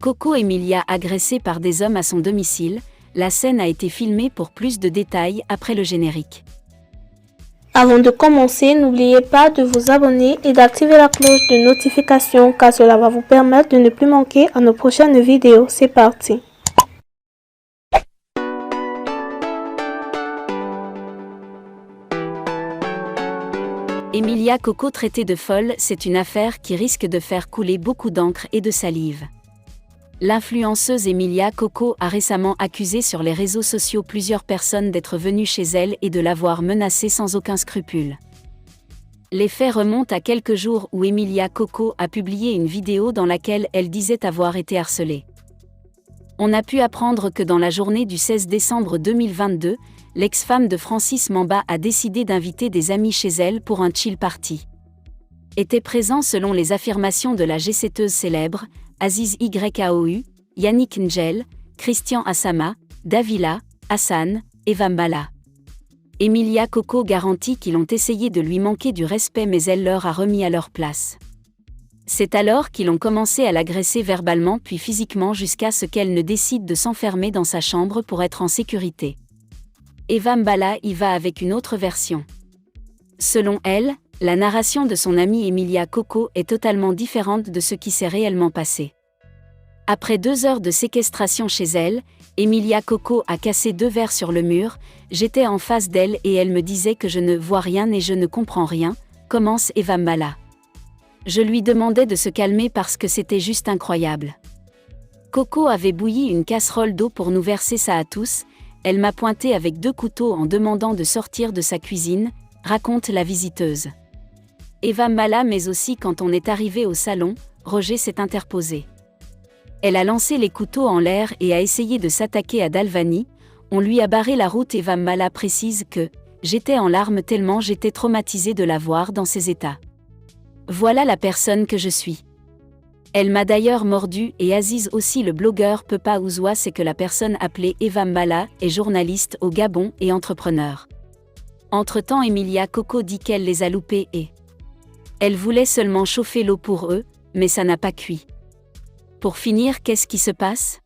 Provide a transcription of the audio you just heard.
Coco Emilia agressée par des hommes à son domicile, la scène a été filmée pour plus de détails après le générique. Avant de commencer, n'oubliez pas de vous abonner et d'activer la cloche de notification car cela va vous permettre de ne plus manquer à nos prochaines vidéos. C'est parti! Emilia Coco traitée de folle, c'est une affaire qui risque de faire couler beaucoup d'encre et de salive. L'influenceuse Emilia Coco a récemment accusé sur les réseaux sociaux plusieurs personnes d'être venues chez elle et de l'avoir menacée sans aucun scrupule. Les faits remontent à quelques jours où Emilia Coco a publié une vidéo dans laquelle elle disait avoir été harcelée. On a pu apprendre que dans la journée du 16 décembre 2022, l'ex-femme de Francis Mamba a décidé d'inviter des amis chez elle pour un chill party. Étaient présents selon les affirmations de la jet-setteuse célèbre, Aziz YAOU, Yannick Ngel, Christian Asama, Davila, Hassan, Eva Mbala. Emilia Coco garantit qu'ils ont essayé de lui manquer du respect mais elle leur a remis à leur place. C'est alors qu'ils ont commencé à l'agresser verbalement puis physiquement jusqu'à ce qu'elle ne décide de s'enfermer dans sa chambre pour être en sécurité. Eva Mbala y va avec une autre version. Selon elle, la narration de son amie Emilia Coco est totalement différente de ce qui s'est réellement passé. Après 2 heures de séquestration chez elle, Emilia Coco a cassé 2 verres sur le mur, j'étais en face d'elle et elle me disait que je ne vois rien et je ne comprends rien, commence Eva Mbala. Je lui demandais de se calmer parce que c'était juste incroyable. Coco avait bouilli une casserole d'eau pour nous verser ça à tous, elle m'a pointé avec 2 couteaux en demandant de sortir de sa cuisine, raconte la visiteuse. Eva Mbala mais aussi quand on est arrivé au salon, Roger s'est interposé. Elle a lancé les couteaux en l'air et a essayé de s'attaquer à Dalvani, on lui a barré la route. Eva Mbala précise que « j'étais en larmes tellement j'étais traumatisée de la voir dans ces états. Voilà la personne que je suis. » Elle m'a d'ailleurs mordu et Aziz aussi. Le blogueur Pepa Ouzoua c'est que la personne appelée Eva Mbala est journaliste au Gabon et entrepreneur. Entre-temps Emilia Coco dit qu'elle les a loupés et elle voulait seulement chauffer l'eau pour eux, mais ça n'a pas cuit. Pour finir, qu'est-ce qui se passe ?